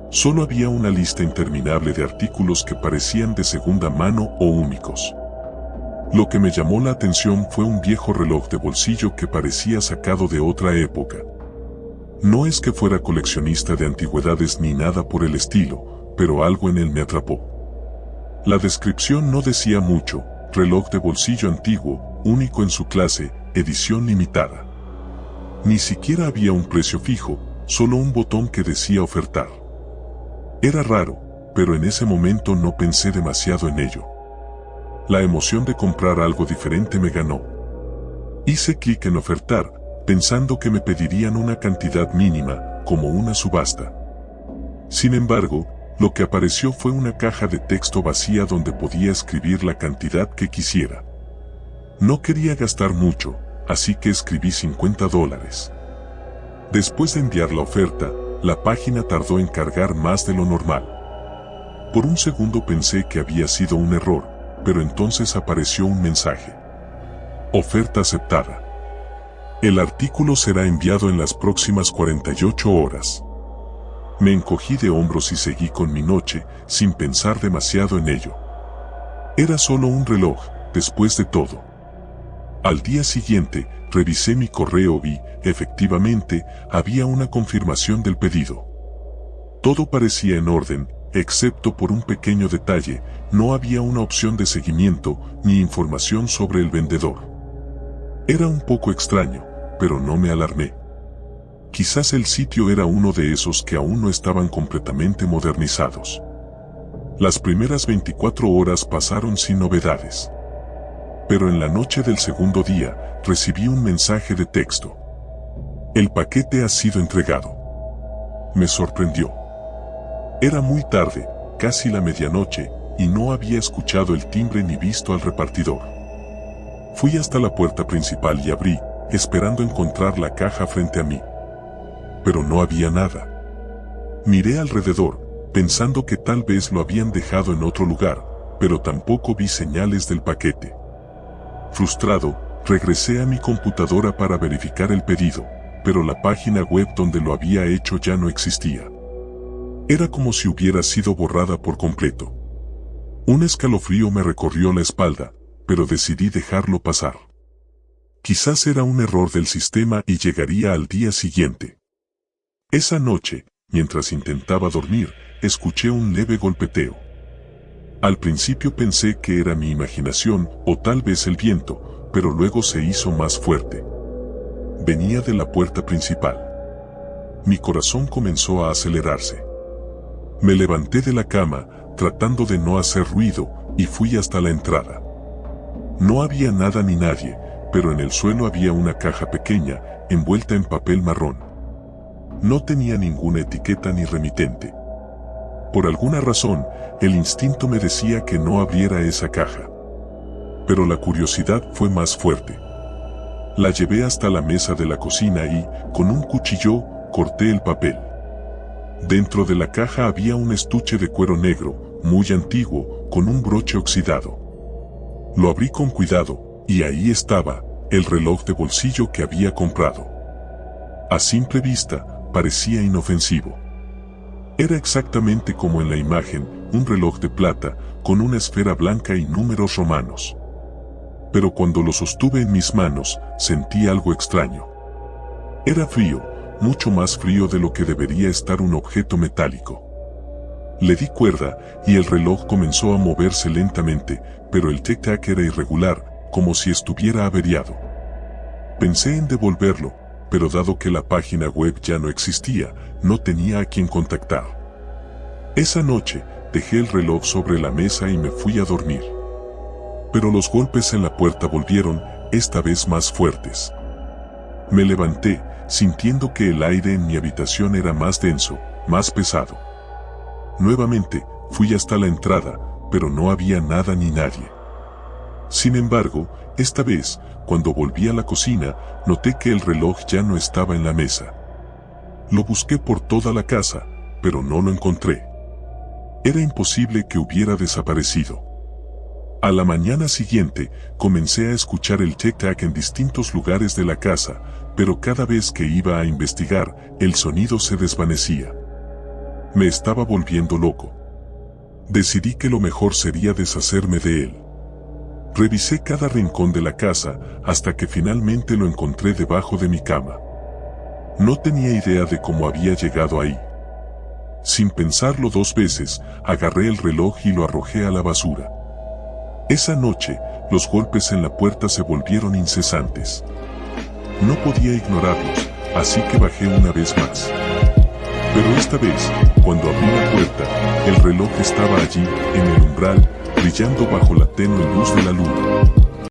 Solo había una lista interminable de artículos que parecían de segunda mano o únicos. Lo que me llamó la atención fue un viejo reloj de bolsillo que parecía sacado de otra época. No es que fuera coleccionista de antigüedades ni nada por el estilo, pero algo en él me atrapó. La descripción no decía mucho: reloj de bolsillo antiguo, único en su clase, edición limitada. Ni siquiera había un precio fijo, solo un botón que decía ofertar. Era raro, pero en ese momento no pensé demasiado en ello. La emoción de comprar algo diferente me ganó. Hice clic en ofertar, pensando que me pedirían una cantidad mínima, como una subasta. Sin embargo, lo que apareció fue una caja de texto vacía donde podía escribir la cantidad que quisiera. No quería gastar mucho, así que escribí $50. Después de enviar la oferta, la página tardó en cargar más de lo normal. Por un segundo pensé que había sido un error, pero entonces apareció un mensaje. Oferta aceptada. El artículo será enviado en las próximas 48 horas. Me encogí de hombros y seguí con mi noche, sin pensar demasiado en ello. Era solo un reloj, después de todo. Al día siguiente, revisé mi correo y, efectivamente, había una confirmación del pedido. Todo parecía en orden, excepto por un pequeño detalle: no había una opción de seguimiento ni información sobre el vendedor. Era un poco extraño, pero no me alarmé. Quizás el sitio era uno de esos que aún no estaban completamente modernizados. Las primeras 24 horas pasaron sin novedades. Pero en la noche del segundo día, recibí un mensaje de texto. El paquete ha sido entregado. Me sorprendió. Era muy tarde, casi la medianoche, y no había escuchado el timbre ni visto al repartidor. Fui hasta la puerta principal y abrí, esperando encontrar la caja frente a mí. Pero no había nada. Miré alrededor, pensando que tal vez lo habían dejado en otro lugar, pero tampoco vi señales del paquete. Frustrado, regresé a mi computadora para verificar el pedido, pero la página web donde lo había hecho ya no existía. Era como si hubiera sido borrada por completo. Un escalofrío me recorrió la espalda, pero decidí dejarlo pasar. Quizás era un error del sistema y llegaría al día siguiente. Esa noche, mientras intentaba dormir, escuché un leve golpeteo. Al principio pensé que era mi imaginación o tal vez el viento, pero luego se hizo más fuerte. Venía de la puerta principal. Mi corazón comenzó a acelerarse. Me levanté de la cama, tratando de no hacer ruido, y fui hasta la entrada. No había nada ni nadie, pero en el suelo había una caja pequeña, envuelta en papel marrón. No tenía ninguna etiqueta ni remitente. Por alguna razón, el instinto me decía que no abriera esa caja. Pero la curiosidad fue más fuerte. La llevé hasta la mesa de la cocina y, con un cuchillo, corté el papel. Dentro de la caja había un estuche de cuero negro, muy antiguo, con un broche oxidado. Lo abrí con cuidado, y ahí estaba, el reloj de bolsillo que había comprado. A simple vista, parecía inofensivo. Era exactamente como en la imagen, un reloj de plata, con una esfera blanca y números romanos. Pero cuando lo sostuve en mis manos, sentí algo extraño. Era frío, mucho más frío de lo que debería estar un objeto metálico. Le di cuerda, y el reloj comenzó a moverse lentamente, pero el tic-tac era irregular, como si estuviera averiado. Pensé en devolverlo, pero dado que la página web ya no existía, no tenía a quien contactar. Esa noche, dejé el reloj sobre la mesa y me fui a dormir. Pero los golpes en la puerta volvieron, esta vez más fuertes. Me levanté, sintiendo que el aire en mi habitación era más denso, más pesado. Nuevamente, fui hasta la entrada, pero no había nada ni nadie. Sin embargo, esta vez, cuando volví a la cocina, noté que el reloj ya no estaba en la mesa. Lo busqué por toda la casa, pero no lo encontré. Era imposible que hubiera desaparecido. A la mañana siguiente, comencé a escuchar el tic-tac en distintos lugares de la casa, pero cada vez que iba a investigar, el sonido se desvanecía. Me estaba volviendo loco. Decidí que lo mejor sería deshacerme de él. Revisé cada rincón de la casa, hasta que finalmente lo encontré debajo de mi cama. No tenía idea de cómo había llegado ahí. Sin pensarlo dos veces, agarré el reloj y lo arrojé a la basura. Esa noche, los golpes en la puerta se volvieron incesantes. No podía ignorarlos, así que bajé una vez más. Pero esta vez, cuando abrí la puerta, el reloj estaba allí, en el umbral, brillando bajo la tenue luz de la luna.